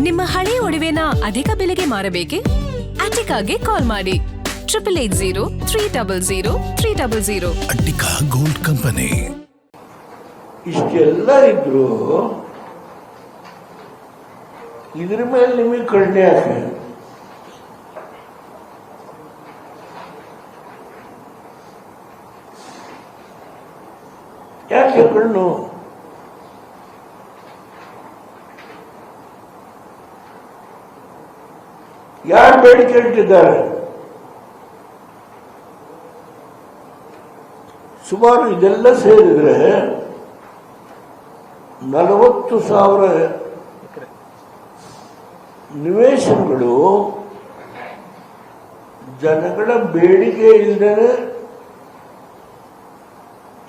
ನಿಮ್ಮ ಹಳೆ ಒಡವೆನ ಅಧಿಕ ಬೆಲೆಗೆ ಮಾರಬೇಕೆ? ಅಟಿಕಾಗೆ ಕಾಲ್ ಮಾಡಿ 8880 ಅಟ್ಟಿಕಾ ಗೋಲ್ಡ್ ಕಂಪನಿ. ಇಷ್ಟೆಲ್ಲ ಇದ್ರು ಇದ್ರ ಮೇಲೆ ನಿಮಗೆ ಕಣ್ಣೆ ಯಾಕೆ? ಯಾಕೆ ಕಣ್ಣು? ಯಾರು ಬೇಡಿಕೆ ಇಟ್ಟಿದ್ದಾರೆ? ಸುಮಾರು ಇದೆಲ್ಲ ಸೇರಿದ್ರೆ 40,000 ನಿವೇಶನಗಳು ಜನಗಳ ಬೇಡಿಕೆ ಇಲ್ಲದೆ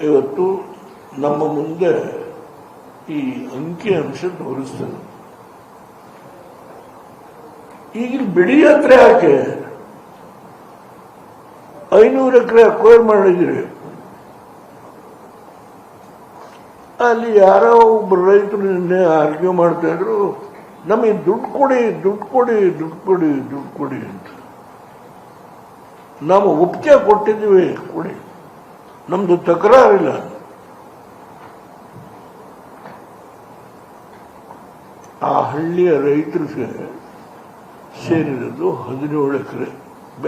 ಇವತ್ತು ನಮ್ಮ ಮುಂದೆ ಈ ಅಂಕಿ ಅಂಶ ತೋರಿಸ್ತದೆ. ಈಗ ಬಿಡಿ ಹತ್ರ ಯಾಕೆ 500 ಎಕರೆ ಅಕ್ವೈರ್ ಮಾಡಿದ್ರಿ? ಅಲ್ಲಿ ಯಾರೋ ಒಬ್ಬರು ರೈತರು ನಿನ್ನೆ ಆರ್ಗ್ಯೂ ಮಾಡ್ತಾ ಇದ್ರು, ನಮಗೆ ದುಡ್ಡು ಕೊಡಿ ಅಂತ. ನಾವು ಒಪ್ಪಿಗೆ ಕೊಟ್ಟಿದ್ದೀವಿ, ಕೊಡಿ, ನಮ್ದು ತಕರಾರಿಲ್ಲ. ಆ ಹಳ್ಳಿಯ ರೈತರಿಗೆ ಸೇರಿರೋದು 17 ಎಕರೆ.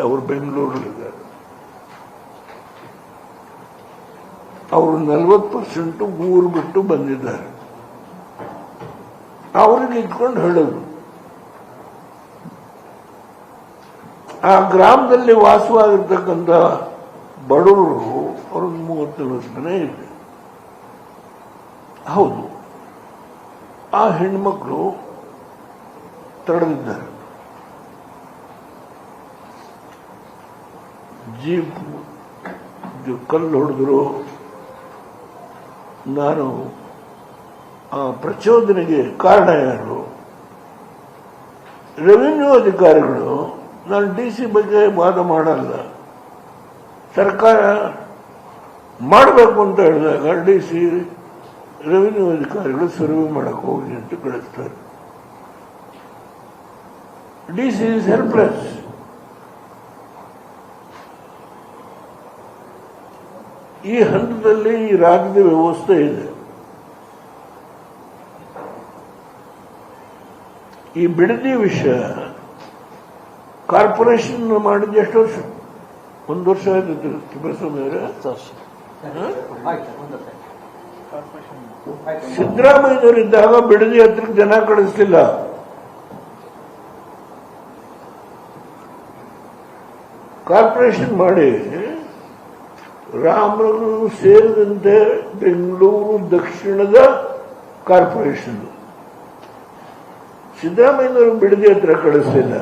ಅವರು ಬೆಂಗಳೂರಲ್ಲಿದ್ದಾರೆ. ಅವರು 40% ಊರು ಬಿಟ್ಟು ಬಂದಿದ್ದಾರೆ. ಅವ್ರಿಗೆ ಇಟ್ಕೊಂಡು ಹೇಳೋದು, ಆ ಗ್ರಾಮದಲ್ಲಿ ವಾಸವಾಗಿರ್ತಕ್ಕಂಥ ಬಡವರು ಅವ್ರಿಗೆ 30-40 ಜನ ಇದೆ. ಹೌದು, ಆ ಹೆಣ್ಮಕ್ಳು ತಡೆದಿದ್ದಾರೆ. ಜೀಪ್ ಕಲ್ಲು ಹೊಡೆದ್ರು. ನಾನು ಆ ಪ್ರಚೋದನೆಗೆ ಕಾರಣ ಯಾರು? ರೆವಿನ್ಯೂ ಅಧಿಕಾರಿಗಳು. ನಾನು DC ಬಗ್ಗೆ ವಾದ ಮಾಡಲ್ಲ. ಸರ್ಕಾರ ಮಾಡಬೇಕು ಅಂತ ಹೇಳಿದಾಗ DC ರೆವಿನ್ಯೂ ಅಧಿಕಾರಿಗಳು ಸರ್ವೆ ಮಾಡಕ್ಕೆ ಹೋಗಿ ಅಂತ ಕಳಿಸ್ತಾರೆ. DC is helpless. ಈ ಹಂತದಲ್ಲಿ ಈ ರಾಜ್ಯದ ವ್ಯವಸ್ಥೆ ಇದೆ. ಈ ಬಿಡದಿ ವಿಷಯ ಕಾರ್ಪೊರೇಷನ್ ಮಾಡಿದ ಎಷ್ಟು ವರ್ಷ? 1 ವರ್ಷ ಆಯ್ತು. ಸಿದ್ದರಾಮಯ್ಯನವರಿದ್ದಾಗ ಬಿಡದಿ ಹತ್ರಕ್ಕೆ ಜನ ಕಳಿಸ್ಲಿಲ್ಲ. ಕಾರ್ಪೊರೇಷನ್ ಮಾಡಿ ರಾಮನಗರ ಸೇರಿದಂತೆ ಬೆಂಗಳೂರು ದಕ್ಷಿಣದ ಕಾರ್ಪೊರೇಷನ್ ಸಿದ್ದರಾಮಯ್ಯನವರು ಬಿಡದಿ ಹತ್ರ ಕಳಿಸ್ಲಿಲ್ಲ.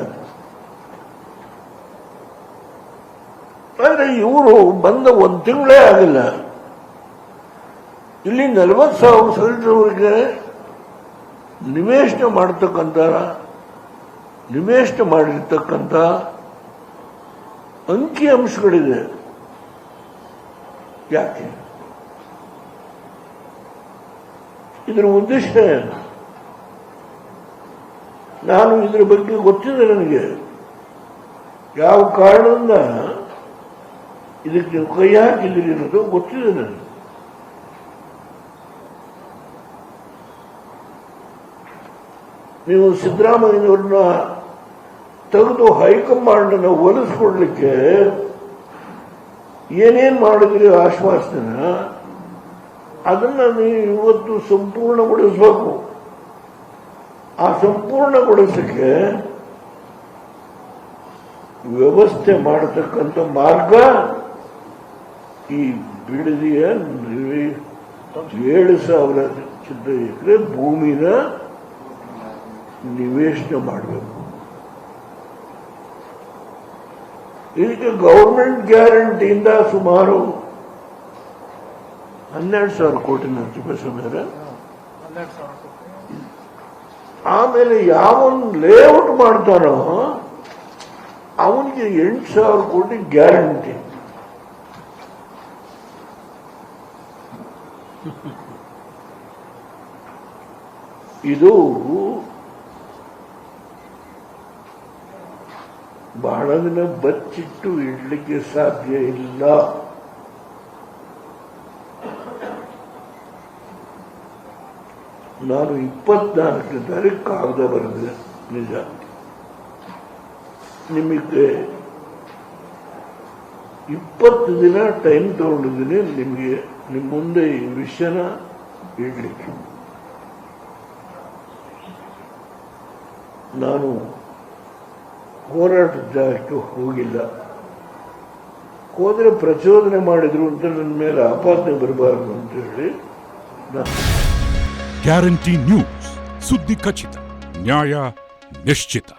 ಆದ್ರೆ ಇವರು ಬಂದ 1 ತಿಂಗಳೇ ಆಗಿಲ್ಲ. ಇಲ್ಲಿ 40,000 ಸದಸ್ಯರಿಗೆ ನಿವೇಶನ ಮಾಡಿರ್ತಕ್ಕಂಥ ಅಂಕಿ ಅಂಶಗಳಿದೆ. ಯಾಕೆ? ಇದರ ಉದ್ದೇಶ ಏನು? ನಾನು ಇದರ ಬಗ್ಗೆ ಗೊತ್ತಿದೆ. ನನಗೆ ಯಾವ ಕಾರಣದಿಂದ ಇದಕ್ಕೆ ಕೈ ಹಾಕಿದ್ದೀರಿ ಅನ್ನೋದು ಗೊತ್ತಿದೆ ನನಗೆ. ನೀವು ಸಿದ್ದರಾಮಯ್ಯನವ್ರನ್ನ ತೆಗೆದು ಹೈಕಮಾಂಡ್ ಅನ್ನು ಒಲಿಸ್ಕೊಡ್ಲಿಕ್ಕೆ ಏನೇನ್ ಮಾಡಿದ್ರಿ ಆಶ್ವಾಸನ, ಅದನ್ನ ನೀವು ಇವತ್ತು ಸಂಪೂರ್ಣಗೊಳಿಸಬೇಕು. ಆ ಸಂಪೂರ್ಣಗೊಳಿಸಕ್ಕೆ ವ್ಯವಸ್ಥೆ ಮಾಡತಕ್ಕಂಥ ಮಾರ್ಗ ಈ ಬಿಡದಿಯ 7,000 ಎಕರೆ ಭೂಮಿನ ನಿವೇಶನ ಮಾಡಬೇಕು. ಇದಕ್ಕೆ ಗೌರ್ಮೆಂಟ್ ಗ್ಯಾರಂಟಿಯಿಂದ ಸುಮಾರು 12,000 ಕೋಟಿ ರೂಪಾಯಿ. ಆಮೇಲೆ ಯಾವನ್ ಲೇಔಟ್ ಮಾಡ್ತಾನೋ ಅವನಿಗೆ 8,000 ಕೋಟಿ ಗ್ಯಾರಂಟಿ. ಇದು ಬಹಳ ದಿನ ಬಚ್ಚಿಟ್ಟು ಇಡ್ಲಿಕ್ಕೆ ಸಾಧ್ಯ ಇಲ್ಲ. ನಾನು 24ನೇ ತಾರೀಕು ಕಾಗದ ಬರೆದಿದೆ, ನಿಜ. ನಿಮಗೆ 20 ದಿನ ಟೈಮ್ ತಗೊಂಡಿದ್ದೀನಿ ನಿಮಗೆ ನಿಮ್ಮ ಮುಂದೆ ಈ ವಿಷಯನ ಇಡ್ಲಿಕ್ಕೆ. ನಾನು ಹೋರಾಟದ ಜಾಗಕ್ಕೆ ಹೋಗಿಲ್ಲ. ಹೋದರೆ ಪ್ರಚೋದನೆ ಮಾಡಿದ್ರು ಅಂತ ನನ್ನ ಮೇಲೆ ಆಪಾದನೆ ಬರಬಾರದು ಅಂತ ಹೇಳಿ ಗ್ಯಾರಂಟಿ ನ್ಯೂಸ್, ಸುದ್ದಿ ಖಚಿತ, ನ್ಯಾಯ ನಿಶ್ಚಿತ.